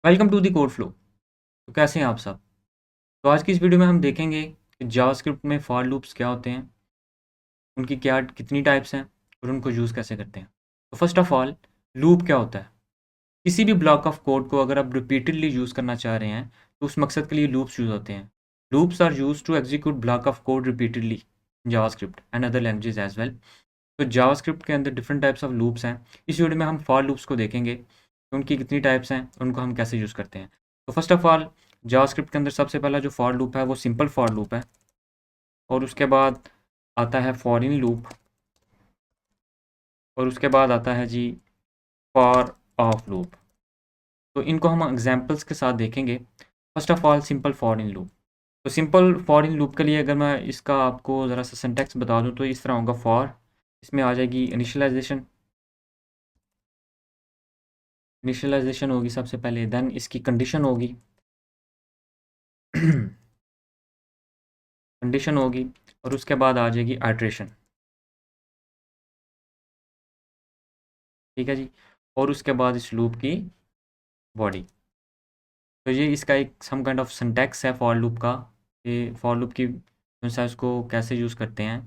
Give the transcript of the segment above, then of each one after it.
Welcome to the code flow. तो कैसे हैं आप सब? तो आज की इस वीडियो में हम देखेंगे कि जावास्क्रिप्ट में फॉर लूप्स क्या होते हैं, उनकी क्या कितनी टाइप्स हैं और उनको यूज़ कैसे करते हैं। तो फर्स्ट ऑफ ऑल, लूप क्या होता है? किसी भी ब्लॉक ऑफ कोड को अगर आप रिपीटेडली यूज़ करना चाह रहे हैं तो उस मकसद के लिए लूप्स यूज़ होते हैं। Loops are use to execute block of code repeatedly JavaScript and other languages as well. तो जावास्क्रिप्ट के अंदर डिफरेंट टाइप्स ऑफ लूप्स हैं। इस वीडियो में हम फॉर लूप्स को देखेंगे कि उनकी कितनी टाइप्स हैं, उनको हम कैसे यूज़ करते हैं। तो फर्स्ट ऑफ ऑल, जावास्क्रिप्ट के अंदर सबसे पहला जो फॉर लूप है वो सिंपल फॉर लूप है, और उसके बाद आता है फॉर इन लूप, और उसके बाद आता है जी फॉर ऑफ लूप। तो इनको हम एग्जांपल्स के साथ देखेंगे। First of all, simple for in loop. तो सिंपल फॉर इन लूप के लिए अगर मैं इसका आपको ज़रा सा सिंटैक्स बता दूँ तो इस तरह होगा। फॉर, इसमें आ जाएगी इनिशियलाइजेशन। इनिशियलाइजेशन होगी सबसे पहले, देन इसकी कंडीशन होगी। कंडीशन होगी, और उसके बाद आ जाएगी आइट्रेशन। ठीक है जी। और उसके बाद इस लूप की बॉडी। तो ये इसका एक सम काइंड ऑफ सिंटैक्स है फॉर लूप का। ये फॉर लूप की साइज को कैसे यूज़ करते हैं,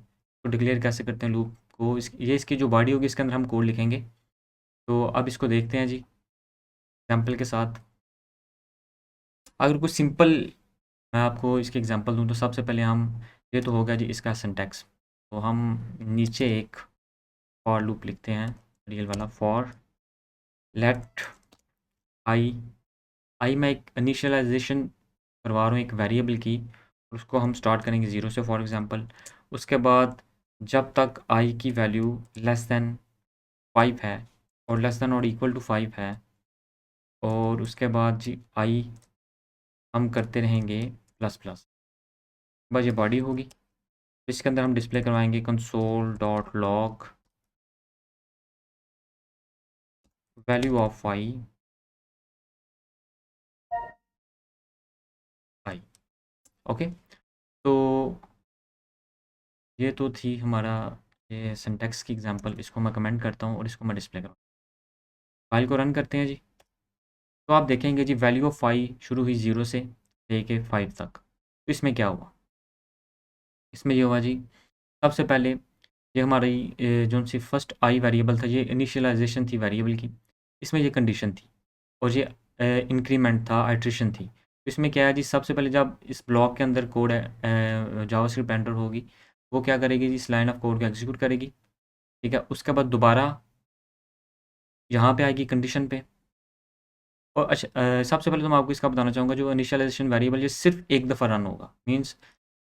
तो डिक्लेयर कैसे करते हैं लूप को, ये इसकी जो बॉडी होगी इसके अंदर हम कोड लिखेंगे। तो अब इसको देखते हैं जी एग्जाम्पल के साथ। अगर कुछ सिंपल मैं आपको इसके एग्जांपल दूं तो सबसे पहले हम, ये तो होगा जी इसका सिंटैक्स। तो हम नीचे एक फॉर लूप लिखते हैं, रियल वाला। फॉर लेट आई, आई मैं एक इनिशियलाइजेशन करवा रहा हूँ एक वेरिएबल की, उसको हम स्टार्ट करेंगे ज़ीरो से फॉर एग्जांपल। उसके बाद जब तक आई की वैल्यू लेस देन 5 है और लेस देन और इक्वल टू 5 है, और उसके बाद जी आई हम करते रहेंगे प्लस प्लस। बस ये बॉडी होगी। इसके अंदर हम डिस्प्ले करवाएंगे console dot log value of I. Okay. तो ये तो थी हमारा ये सिंटैक्स की एग्जांपल। इसको मैं कमेंट करता हूँ और इसको मैं डिस्प्ले करूँ। फाइल को रन करते हैं जी। तो आप देखेंगे जी वैल्यू ऑफ आई शुरू हुई 0 से लेके 5 तक। तो इसमें क्या हुआ? इसमें ये हुआ जी, सबसे पहले ये हमारी जो सी फर्स्ट आई वेरिएबल था, ये इनिशियलाइजेशन थी वेरिएबल की। इसमें ये कंडीशन थी, और ये इंक्रीमेंट था, आइट्रेशन थी। तो इसमें क्या है जी, सबसे पहले जब इस ब्लॉक के अंदर कोड है जावास्क्रिप्ट एंटर होगी, वो क्या करेगी जी, इस लाइन ऑफ कोड को एग्जीक्यूट करेगी। ठीक है। उसके बाद दोबारा यहाँ पे आएगी कंडीशन पे। और अच्छा, सबसे पहले तो मैं आपको इसका बताना चाहूँगा, जो इनिशियलाइजेशन वेरिएबल ये सिर्फ एक दफ़ा रन होगा। मीन्स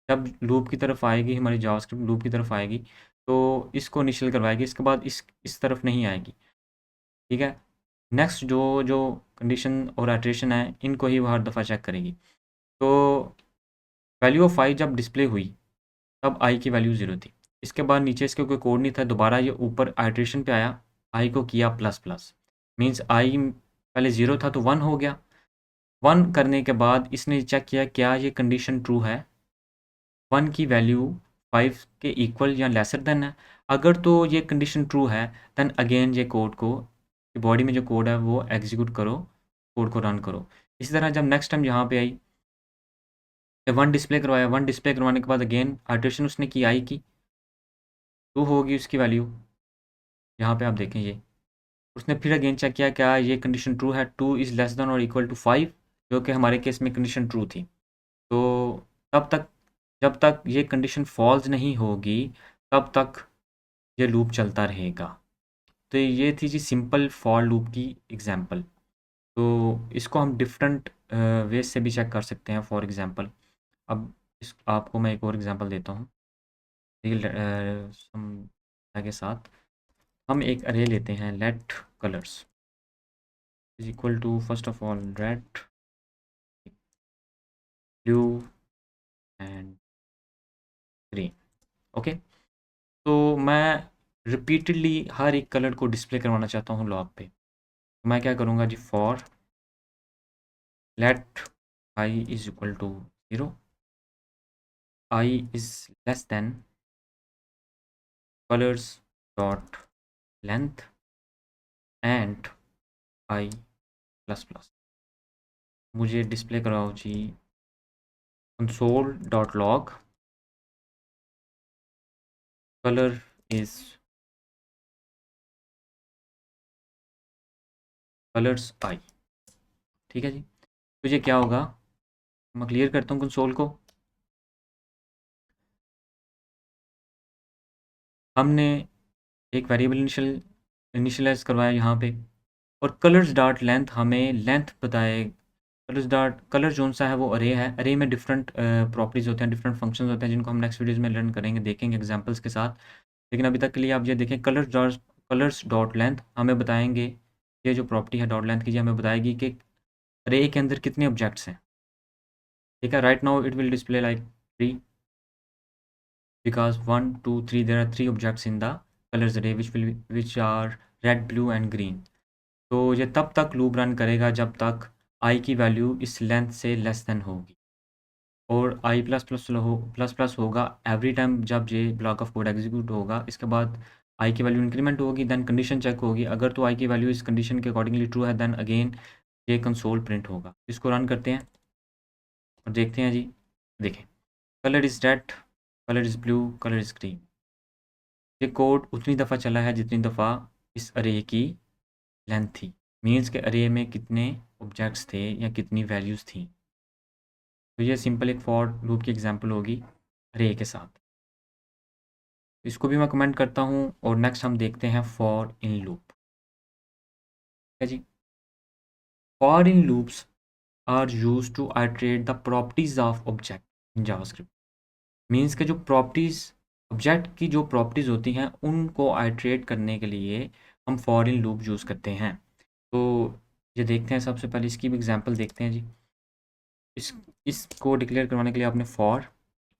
जब लूप की तरफ आएगी, हमारी जावास्क्रिप्ट लूप की तरफ आएगी तो इसको इनिशियल करवाएगी, इसके बाद इस तरफ नहीं आएगी। ठीक है। नेक्स्ट जो जो कंडीशन और आइट्रेशन है, इनको ही वो हर दफ़ा चेक करेगी। तो वैल्यू ऑफ आई जब डिस्प्ले हुई तब आई की वैल्यू 0 थी। इसके बाद नीचे इसके कोई कोड नहीं था, दोबारा ये ऊपर आइट्रेशन पे आया, आई को किया प्लस प्लस। मीन्स आई पहले 0 था तो 1 हो गया। 1 करने के बाद इसने चेक किया क्या ये कंडीशन ट्रू है, 1 की वैल्यू 5 के इक्वल या लेसर देन है। अगर तो ये कंडीशन ट्रू है, देन अगेन ये कोड को, बॉडी में जो कोड है वो एग्जीक्यूट करो, कोड को रन करो। इसी तरह जब नेक्स्ट टाइम यहाँ पे आई, 1 डिस्प्ले करवाया, 1 डिस्प्ले करवाने के बाद अगेन आइट्रेशन उसने की आई की, 2 होगी उसकी वैल्यू। यहाँ पे आप देखें ये, उसने फिर अगेन चेक किया क्या ये कंडीशन ट्रू है, 2 इज़ लेस देन और इक्वल टू 5, जो कि हमारे केस में कंडीशन ट्रू थी। तो तब तक, जब तक ये कंडीशन फॉल्स नहीं होगी, तब तक ये लूप चलता रहेगा। तो ये थी जी सिंपल फॉर लूप की एग्जांपल। तो इसको हम डिफरेंट वेज से भी चेक कर सकते हैं। फॉर एग्जांपल, अब इस आपको मैं एक और एग्जांपल देता हूँ रियल समझा के साथ। हम एक अरे लेते हैं, let colors is equal to first of all red, blue and green. Okay. तो मैं रिपीटेडली हर एक कलर को डिस्प्ले करवाना चाहता हूँ लॉग पे। तो मैं क्या करूँगा जी, for let I is equal to 0, I is less than colors dot length and I plus plus। मुझे डिस्प्ले कराओ जी console dot log colour is colours I. ठीक है जी। तो ये क्या होगा, मैं क्लियर करता हूँ कंसोल को। हमने एक वेरिएबल इनिशियलाइज करवाया यहाँ पे, और कलर्स डॉट लेंथ हमें लेंथ बताए। कलर्स डॉट कलर जोन सा है वो अरे है, अरे में डिफरेंट प्रॉपर्टीज़ होते हैं, डिफरेंट फंक्शंस होते हैं, जिनको हम नेक्स्ट वीडियोज़ में लर्न करेंगे, देखेंगे एग्जांपल्स के साथ। लेकिन अभी तक के लिए आप ये देखें, कलर्स डॉट लेंथ हमें बताएंगे, ये जो प्रॉपर्टी है डॉट लेंथ की, ये हमें बताएगी कि अरे के अंदर कितने ऑब्जेक्ट्स हैं। ठीक है, right now it will display like 3 because 1 2 3 there are 3 objects in the colors array which are red blue and green। तो ये तब तक लूप रन करेगा जब तक आई की वैल्यू इस लेंथ से लेस देन होगी, और आई प्लस प्लस हो प्लस प्लस होगा एवरी टाइम जब ये ब्लॉक ऑफ कोड एग्जीक्यूट होगा। इसके बाद आई की वैल्यू इंक्रीमेंट होगी, देन कंडीशन चेक होगी, अगर तो आई की वैल्यू इस कंडीशन के अकॉर्डिंगली ट्रू है देन अगेन ये कंसोल प्रिंट होगा। इसको रन करते हैं और देखते हैं जी। देखें, colour is red, colour is blue, colour is green. ये कोड उतनी दफ़ा चला है जितनी दफ़ा इस अरे की लेंथ थी, मीन्स के अरे में कितने ऑब्जेक्ट्स थे या कितनी वैल्यूज़ थी। तो ये सिंपल एक फॉर लूप की एग्जांपल होगी अरे के साथ। इसको भी मैं कमेंट करता हूँ और नेक्स्ट हम देखते हैं फॉर इन लूप। ठीक है जी। For in loops are use to iterate the properties of object in JavaScript. Means के जो प्रॉपर्टीज़ ऑब्जेक्ट की जो प्रॉपर्टीज़ होती हैं उनको आइटरेट करने के लिए हम फॉर इन लूप यूज़ करते हैं। तो ये देखते हैं, सबसे पहले इसकी भी एग्जांपल देखते हैं जी। इस इसको डिक्लेयर करवाने के लिए आपने फॉर,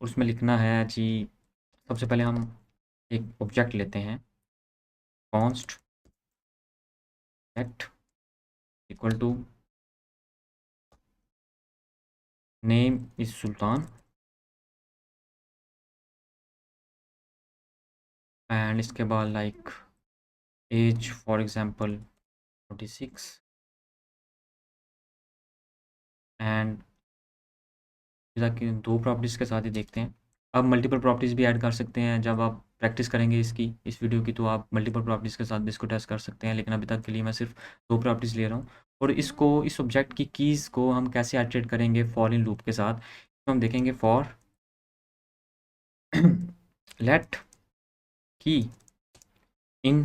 उसमें लिखना है जी, सबसे पहले हम एक ऑब्जेक्ट लेते हैं, const act equal to name is Sultan and इसके बाद like age for example 26 and ताकि दो प्रॉपर्टीज़ के साथ ही देखते हैं। आप मल्टीपल प्रॉपर्टीज़ भी ऐड कर सकते हैं, जब आप प्रैक्टिस करेंगे इसकी इस वीडियो की तो आप मल्टीपल प्रॉपर्टीज़ के साथ भी इसको टेस्ट कर सकते हैं, लेकिन अभी तक के लिए मैं सिर्फ दो प्रॉपर्टीज़ ले रहा हूँ। और इसको इस ऑब्जेक्ट की कीज़ को हम कैसे आइटरेट करेंगे फॉर इन लूप के साथ, तो हम देखेंगे फॉर लेट की इन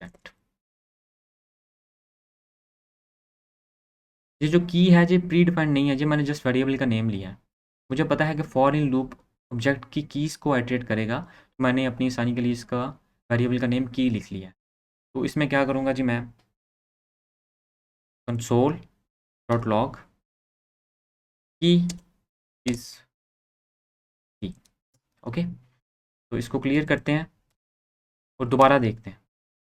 ऑब्जेक्ट। ये जो की है ये प्री डिफाइंड नहीं है, ये मैंने जस्ट वेरिएबल का नेम लिया है। मुझे पता है कि फॉर इन लूप ऑब्जेक्ट की कीज़ को आइटरेट करेगा, तो मैंने अपनी आसानी के लिए इसका वेरिएबल का नेम की लिख लिया है। तो इसमें क्या करूँगा जी, मैं कंसोल डॉट लॉग की इज़ की। ओके, तो इसको क्लियर करते हैं और दोबारा देखते हैं।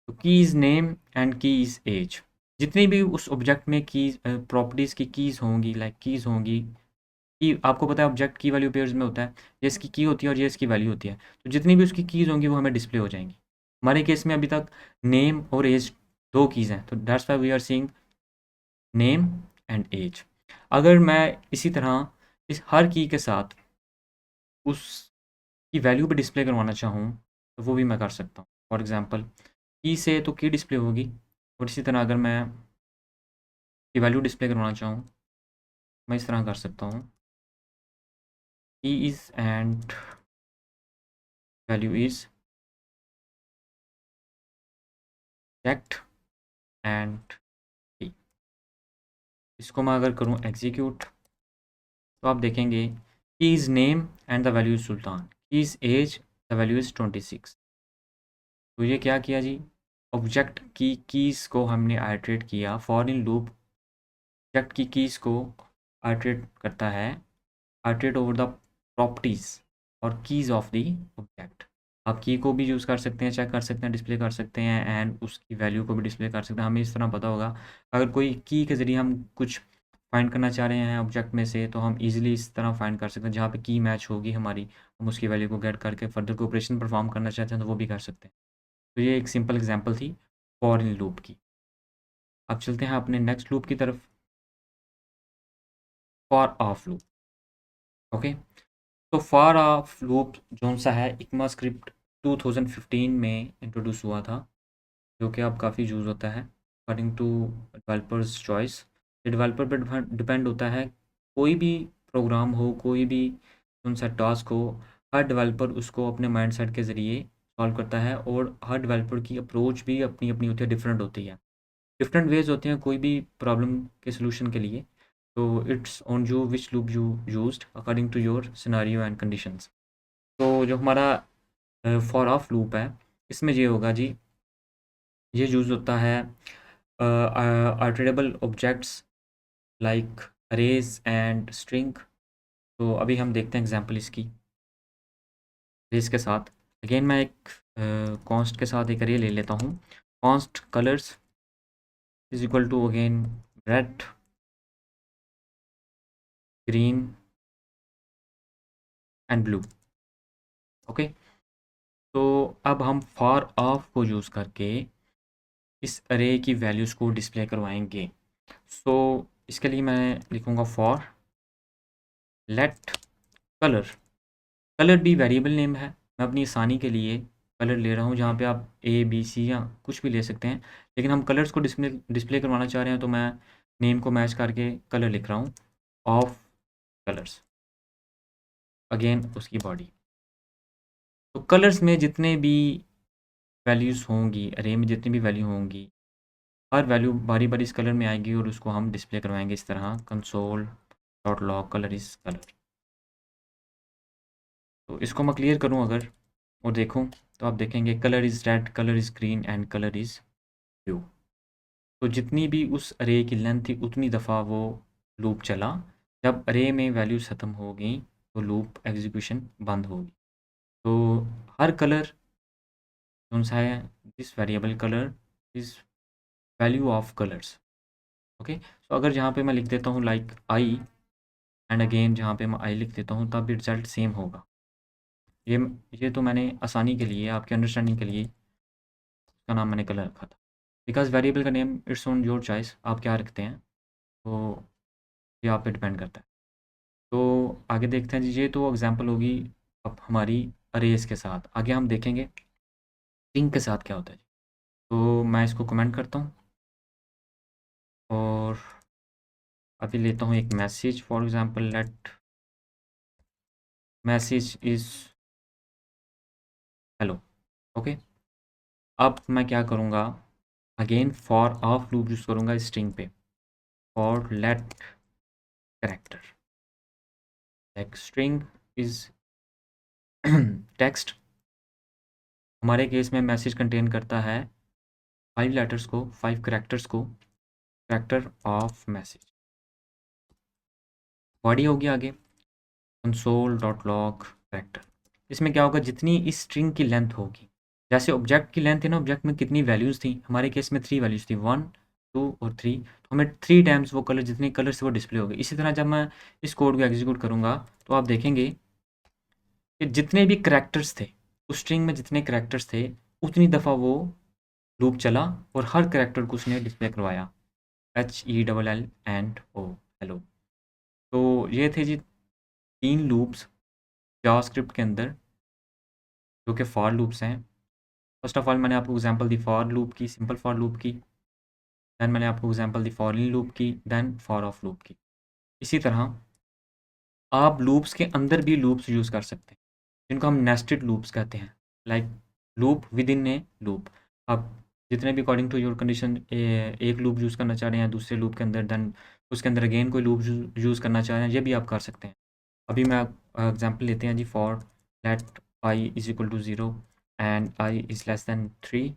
तो keys name and keys age, जितनी भी उस ऑब्जेक्ट में कीज़ प्रॉपर्टीज़ की कीज़ होंगी, लाइक कीज़ होंगी, की आपको पता है ऑब्जेक्ट की वैल्यू पेयर्स में होता है, ये इसकी की होती है और ये इसकी वैल्यू होती है। तो जितनी भी उसकी कीज़ होंगी वो हमें डिस्प्ले हो जाएंगी। हमारे केस में अभी तक नेम और एज दो कीज़ हैं, तो that's why we are seeing name and age. अगर मैं इसी तरह इस हर की के साथ उसकी वैल्यू भी डिस्प्ले करवाना चाहूँ तो वो भी मैं कर सकता हूँ। फॉर एग्ज़ाम्पल की से तो की डिस्प्ले होगी, और इसी तरह अगर मैं की वैल्यू डिस्प्ले करवाना चाहूँ मैं इस तरह कर सकता हूँ, की is and value is checked and की। इसको मैं अगर करूँ एग्जीक्यूट तो आप देखेंगे key is name and the value is Sultan, key is age the value is 26। तो ये क्या किया जी, ऑब्जेक्ट की कीज़ को हमने आइटरेट किया। फॉर इन लूप ऑब्जेक्ट की कीज़ को आइटरेट करता है, आइटरेट ओवर द प्रॉपर्टीज़ और कीज़ ऑफ द ऑब्जेक्ट। आप की को भी यूज़ कर सकते हैं, चेक कर सकते हैं, डिस्प्ले कर सकते हैं, एंड उसकी वैल्यू को भी डिस्प्ले कर सकते हैं। हमें इस तरह पता होगा अगर कोई की के ज़रिए हम कुछ फाइंड करना चाह रहे हैं ऑब्जेक्ट में से, तो हम इजीली इस तरह फाइंड कर सकते हैं, जहाँ पे की मैच होगी हमारी, हम उसकी वैल्यू को गेट करके फर्दर कोई ऑपरेशन परफॉर्म करना चाहते हैं तो वो भी कर सकते हैं। तो ये एक सिंपल एग्जांपल थी फॉर इन लूप की। अब चलते हैं अपने नेक्स्ट लूप की तरफ। For of loop. ओके, तो फॉर ऑफ लूप जो सा है इक्मा स्क्रिप्ट 2015 में इंट्रोड्यूस हुआ था, जो कि अब काफ़ी यूज़ होता है अकॉर्डिंग टू डेवलपर्स चॉइस। ये डेवलपर पर डिपेंड होता है, कोई भी प्रोग्राम हो, कोई भी कौन सा टास्क हो, हर डेवलपर उसको अपने माइंडसेट के ज़रिए सॉल्व करता है, और हर डेवलपर की अप्रोच भी अपनी अपनी होती है, डिफरेंट होती है, डिफरेंट वेज होते हैं कोई भी प्रॉब्लम के सोल्यूशन के लिए। तो it's on you which loop you used according to your scenario and conditions. तो जो हमारा फॉर ऑफ लूप है, इसमें ये होगा जी, ये यूज़ होता है iterable objects like arrays and string. तो अभी हम देखते हैं एग्जांपल इसकी अरेज के साथ। अगेन मैं एक कॉन्स्ट के साथ एक अरे ले लेता हूँ। Const colors is equal to again red, green and blue. Okay, तो अब हम फॉर ऑफ को यूज़ करके इस अरे की वैल्यूज़ को डिस्प्ले करवाएंगे। सो इसके लिए मैं लिखूँगा फॉर लेट कलर। कलर भी वेरिएबल नेम है, मैं अपनी आसानी के लिए कलर ले रहा हूँ, जहाँ पे आप ए बी सी या कुछ भी ले सकते हैं, लेकिन हम कलर्स को डिस्प्ले डिस्प्ले करवाना चाह रहे हैं, तो मैं नेम को मैच करके कलर लिख रहा हूँ, ऑफ कलर्स, अगेन उसकी बॉडी। तो कलर्स में जितने भी वैल्यूज़ होंगी, अरे में जितनी भी वैल्यू होंगी, हर वैल्यू बारी बारी इस कलर में आएगी, और उसको हम डिस्प्ले करवाएंगे इस तरह, console dot log colour is colour. तो इसको मैं क्लियर करूँ अगर और देखूँ, तो आप देखेंगे colour is red, colour is green and colour is blue. तो जितनी भी उस अरे की लेंथ थी उतनी दफ़ा वो लूप चला। जब अरे में वैल्यूज़ ख़त्म हो गई तो लूप एग्जीक्यूशन बंद होगी। तो हर कलर कौन सा है, this variable colour is value of colours. Okay, तो अगर जहाँ पे मैं लिख देता हूँ लाइक आई, एंड अगेन जहाँ पे मैं आई लिख देता हूँ, तब भी रिजल्ट सेम होगा। ये ये तो मैंने आसानी के लिए, आपके अंडरस्टैंडिंग के लिए उसका नाम मैंने कलर रखा था, बिकॉज वेरिएबल का name it's on your choice, आप क्या रखते हैं, तो ये आप पे डिपेंड करता है। तो आगे देखते हैं जी, ये तो एग्जांपल होगी अब हमारी अरेज के साथ। आगे हम देखेंगे स्ट्रिंग के साथ क्या होता है। तो मैं इसको कमेंट करता हूँ, और अभी लेता हूँ एक message, for example let message is hello. Okay, अब मैं क्या करूँगा, again for of loop use करूँगा स्ट्रिंग पे, for let character like string is text. हमारे केस में मैसेज कंटेन करता है 5 लेटर्स को, 5 कैरेक्टर्स को, कैरेक्टर ऑफ मैसेज। बॉडी होगी आगे कंसोल डॉट लॉग कैरेक्टर। इसमें क्या होगा, जितनी इस स्ट्रिंग की लेंथ होगी, जैसे ऑब्जेक्ट की लेंथ है ना, ऑब्जेक्ट में कितनी वैल्यूज़ थी, हमारे केस में 3 वैल्यूज़ थी, 1 2 और 3, तो हमें 3 टाइम्स वो कलर, जितने कलर्स वो डिस्प्ले हो गए। इसी तरह जब मैं इस कोड को एग्जीक्यूट करूँगा, तो आप देखेंगे कि जितने भी करैक्टर्स थे उस स्ट्रिंग में, जितने करैक्टर्स थे उतनी दफ़ा वो लूप चला, और हर करैक्टर को उसने डिस्प्ले करवाया, HELL एंड ओ हेलो। तो ये थे जी 3 लूप्स जावास्क्रिप्ट के अंदर, जो कि फॉर लूप्स हैं। फर्स्ट ऑफ ऑल मैंने आपको एग्जांपल दी फॉर लूप की, सिंपल फॉर लूप की, देन मैंने आपको example the for in loop की, देन फॉर ऑफ लूप की। इसी तरह आप लूप्स के अंदर भी लूप्स यूज़ कर सकते हैं, जिनको हम नेस्टेड लूप्स कहते हैं, like loop with in A loop. आप जितने भी अकॉर्डिंग टू योर कंडीशन एक लूप यूज़ करना चाह रहे हैं दूसरे लूप के अंदर, देन उसके अंदर अगेन कोई लूप यूज़ करना चाह रहे हैं, ये भी आप कर सकते हैं। अभी मैं एग्जांपल लेते हैं जी, for let I is equal to 0 and I is less than 3,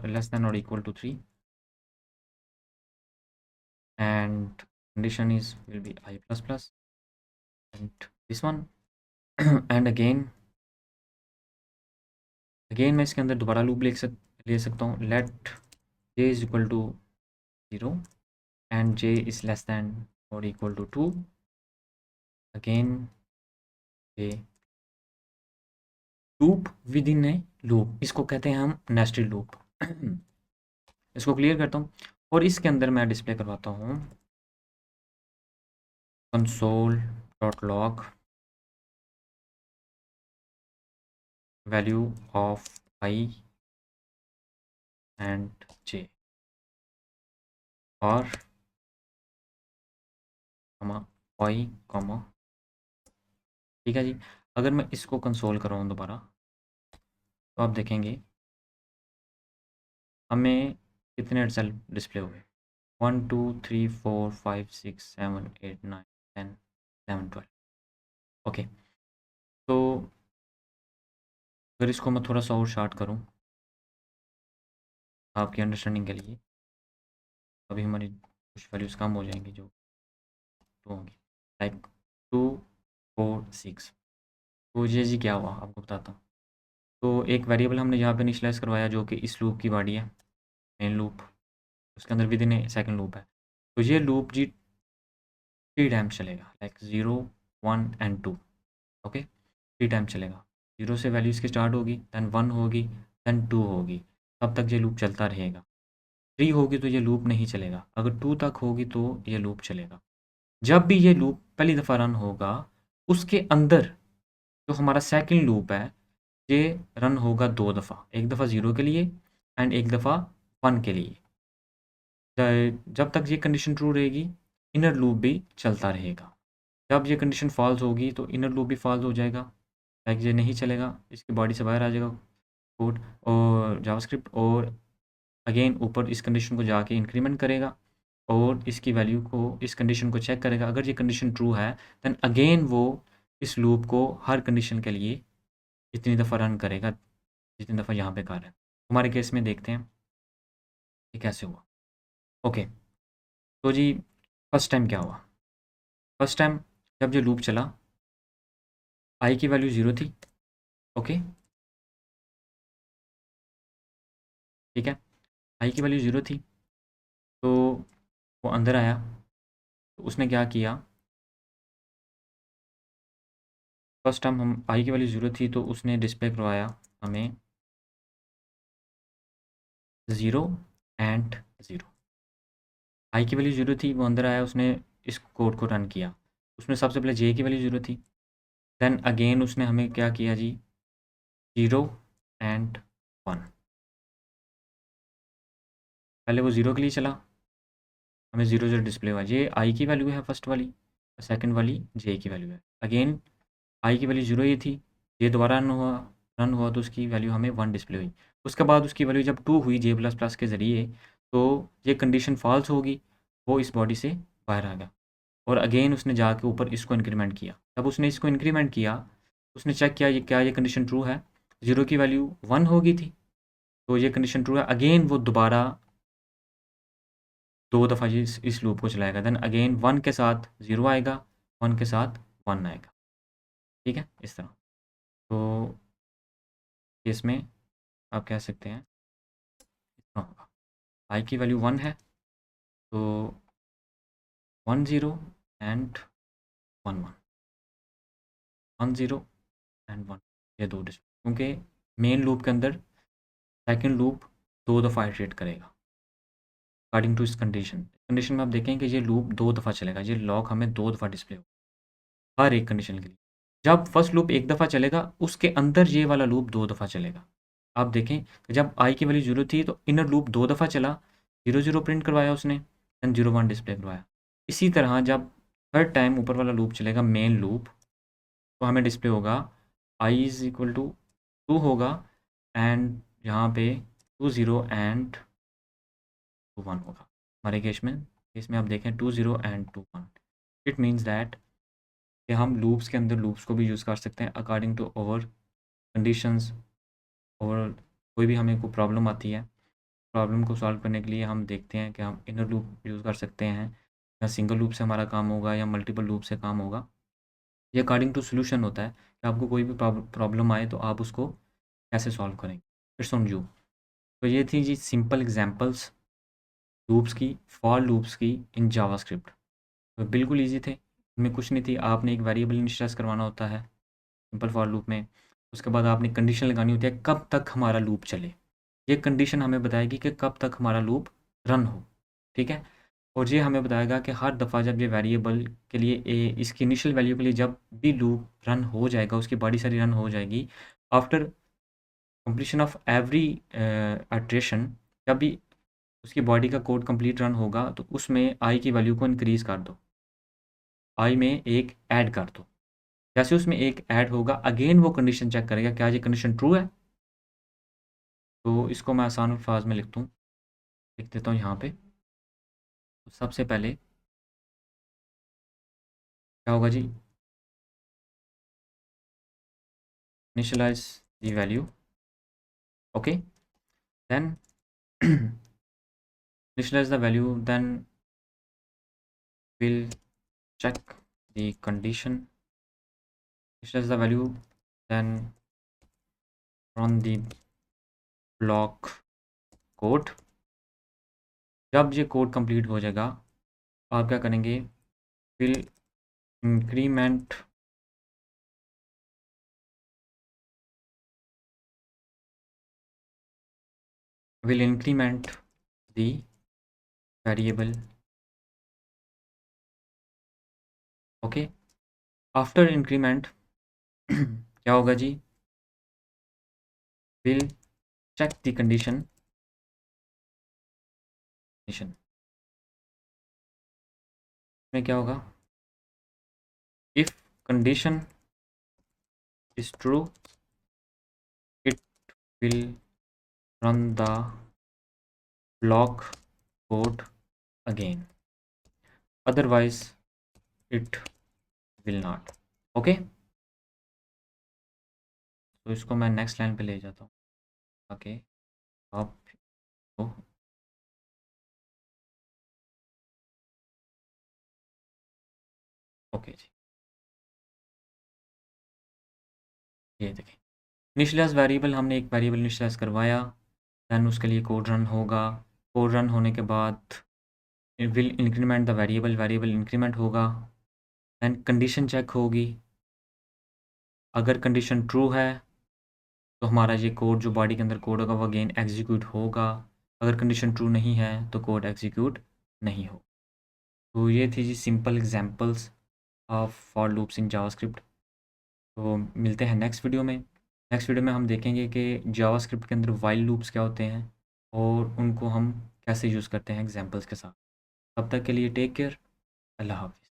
less than or equal to 3, and condition is will be I plus plus, and this one and again मैं इसके अंदर दोबारा लूप ले सकता हूँ, let j is equal to 0 and j is less than or equal to 2, again j loop with in A loop, इसको कहते हैं हम नेस्टेड लूप। इसको क्लियर करता हूँ, और इसके अंदर मैं डिस्प्ले करवाता हूँ console.log value of I and j और y, ठीक है जी। अगर मैं इसको कंसोल कराऊँ दोबारा तो आप देखेंगे हमें कितने सेल डिस्प्ले हुए, 1 2 3 4 5 6 7 8 9 10 11 12। ओके, तो अगर इसको मैं थोड़ा सा और शार्ट करूँ आपकी अंडरस्टैंडिंग के लिए, अभी हमारी कुछ वैल्यूज़ कम हो जाएंगी जो टू होंगी, लाइक 2 4 6। तो ये जी क्या हुआ आपको बताता हूँ। तो एक वेरिएबल हमने यहाँ पे इनिशियलाइज़ करवाया जो कि इस लूप की बॉडी है, मेन लूप, उसके अंदर with in A second loop है। तो ये लूप जी 3 टाइम चलेगा, लाइक 0 1 एंड 2। ओके, 3 टाइम चलेगा। 0 से वैल्यू इसकी स्टार्ट होगी, देन 1 होगी, देन 2 होगी, तब तक ये लूप चलता रहेगा। 3 होगी तो ये लूप नहीं चलेगा, अगर 2 तक होगी तो ये लूप चलेगा। जब भी ये लूप पहली दफ़ा रन होगा, उसके अंदर जो हमारा सेकंड लूप है ये रन होगा 2 दफ़ा, एक दफ़ा 0 के लिए एंड एक दफ़ा 1 के लिए। जब तक ये कंडीशन ट्रू रहेगी इनर लूप भी चलता रहेगा। जब ये कंडीशन फॉल्स होगी तो इनर लूप भी फॉल्स हो जाएगा, लाइक ये नहीं चलेगा, इसकी बॉडी से बाहर आ जाएगा कोड और जावास्क्रिप्ट, और अगेन ऊपर इस कंडीशन को जाके इंक्रीमेंट करेगा और इसकी वैल्यू को, इस कंडीशन को चेक करेगा। अगर ये कंडीशन ट्रू है देन अगेन वो इस लूप को हर कंडीशन के लिए इतनी दफ़ा रन करेगा जितनी दफ़ा यहाँ पे कर रहा है। हमारे केस में देखते हैं ये कैसे हुआ। ओके, तो जी फर्स्ट टाइम क्या हुआ। फर्स्ट टाइम जब ये लूप चला आई की वैल्यू 0 थी। ओके, ठीक है, आई की वैल्यू 0 थी तो वो अंदर आया, तो उसने क्या किया, फर्स्ट टाइम हम आई की वैल्यू 0 थी तो उसने डिस्प्ले करवाया हमें 0 एंड 0। आई की वैल्यू 0 थी, वो अंदर आया, उसने इस कोड को रन किया, उसमें सबसे पहले जे की वैल्यू 0 थी, देन अगेन उसने हमें क्या किया जी 0 एंड 1। पहले वो 0 के लिए चला, हमें 0 0 डिस्प्ले हुआ, ये आई की वैल्यू है फर्स्ट वाली, सेकंड वाली जे की वैल्यू है। अगेन आई की वैल्यू 0 ही थी, ये दोबारा रन हुआ तो उसकी वैल्यू हमें 1 डिस्प्ले हुई। उसके बाद उसकी वैल्यू जब 2 हुई जे प्लस प्लस के ज़रिए तो ये कंडीशन फॉल्स होगी, वो इस बॉडी से बाहर आ गया और अगेन उसने जाके ऊपर इसको इंक्रीमेंट किया। जब उसने इसको इंक्रीमेंट किया उसने चेक किया ये क्या, ये कंडीशन ट्रू है, 0 की वैल्यू 1 हो गई थी तो ये कंडीशन ट्रू है। अगेन वो दोबारा 2 दफ़ा ये इस लूप को चलाएगा, देन अगेन 1 के साथ 0 आएगा, 1 के साथ 1 आएगा, ठीक है, इस तरह। तो इसमें आप कह सकते हैं इतना होगा, आई की वैल्यू 1 है तो 1 0 एंड 1 1, 1 0 एंड 1, ये दो डिजिट, क्योंकि मेन लूप के अंदर सेकंड लूप 2 दफ़ा इटरेट करेगा अकॉर्डिंग टू इस कंडीशन। कंडीशन में आप देखें कि ये लूप 2 दफ़ा चलेगा, ये लॉग हमें 2 दफ़ा डिस्प्ले होगा हर एक कंडीशन के लिए। जब फर्स्ट लूप एक दफ़ा चलेगा उसके अंदर ये वाला लूप 2 दफ़ा चलेगा। आप देखें कि जब आई की वैल्यू 0 थी तो इनर लूप 2 दफ़ा चला, 0 0 प्रिंट करवाया उसने, देन 0 1 डिस्प्ले करवाया। इसी तरह जब थर्ड टाइम ऊपर वाला लूप चलेगा मेन लूप, तो हमें डिस्प्ले होगा आई इज़ इक्वल टू 2 होगा एंड यहाँ पे 2 0 एंड 2 1 होगा। हमारे केस में आप देखें 2 0 एंड 2 1। इट मीन्स दैट कि हम लूप्स के अंदर लूप्स को भी यूज़ कर सकते हैं अकॉर्डिंग टू ओवर कंडीशंस। और कोई भी हमें कोई प्रॉब्लम आती है, प्रॉब्लम को सॉल्व करने के लिए हम देखते हैं कि हम इनर लूप यूज़ कर सकते हैं, या सिंगल लूप से हमारा काम होगा या मल्टीपल लूप से काम होगा। ये अकॉर्डिंग टू सोल्यूशन होता है कि आपको कोई भी प्रॉब्लम आए तो आप उसको कैसे सॉल्व करेंगे। It's on you. तो ये थी जी सिंपल एग्जांपल्स लूप्स की, फॉर लूप्स की इन जावास्क्रिप्ट। तो बिल्कुल ईजी थे, इनमें कुछ नहीं थी, आपने एक वेरिएबल इनिशियलाइज करवाना होता है सिंपल फॉर लूप में, उसके बाद आपने कंडीशन लगानी होती है कब तक हमारा लूप चले। ये कंडीशन हमें बताएगी कि कब तक हमारा लूप रन हो, ठीक है। और ये हमें बताएगा कि हर दफ़ा जब ये वेरिएबल के लिए इसकी इनिशियल वैल्यू के लिए जब भी लूप रन हो जाएगा, उसकी बॉडी सारी रन हो जाएगी, after completion of every iteration, जब भी उसकी बॉडी का कोड कंप्लीट रन होगा तो उसमें आई की वैल्यू को इंक्रीज़ कर दो, आई में एक ऐड कर दो। जैसे उसमें एक ऐड होगा, अगेन वो कंडीशन चेक करेगा क्या ये कंडीशन ट्रू है। तो इसको मैं आसान अल्फाज में लिख देता हूँ यहाँ पे। तो सबसे पहले क्या होगा जी, initialise the value, okay, then initialize the value, then we'll check the condition, initialize the value, then run the block code। जब ये कोड कंप्लीट हो जाएगा आप क्या करेंगे, will increment the variable, okay. After increment क्या होगा जी, will check the condition में क्या होगा, if condition is true it will run the block code again, otherwise it will not, okay. तो इसको मैं नेक्स्ट लाइन पे ले जाता हूँ ताकि आप तो ओके जी, ये देखें इनिशियलाइज वेरिएबल, हमने एक वेरिएबल इनिशियलाइज करवाया, दैन उसके लिए कोड रन होगा, कोड रन होने के बाद will increment the variable, variable increment होगा, दैन कंडीशन चेक होगी, अगर कंडीशन ट्रू है तो हमारा ये कोड जो बॉडी के अंदर कोड होगा वो अगेन एग्जीक्यूट होगा, अगर कंडीशन ट्रू नहीं है तो कोड एग्जीक्यूट नहीं हो। तो ये थी जी simple examples of for loops in JavaScript. तो मिलते हैं नेक्स्ट वीडियो में। नेक्स्ट वीडियो में हम देखेंगे कि जावास्क्रिप्ट के अंदर वाइल लूप्स क्या होते हैं और उनको हम कैसे यूज़ करते हैं एग्जांपल्स के साथ। तब तक के लिए टेक केयर, अल्लाह हाफ़िज़।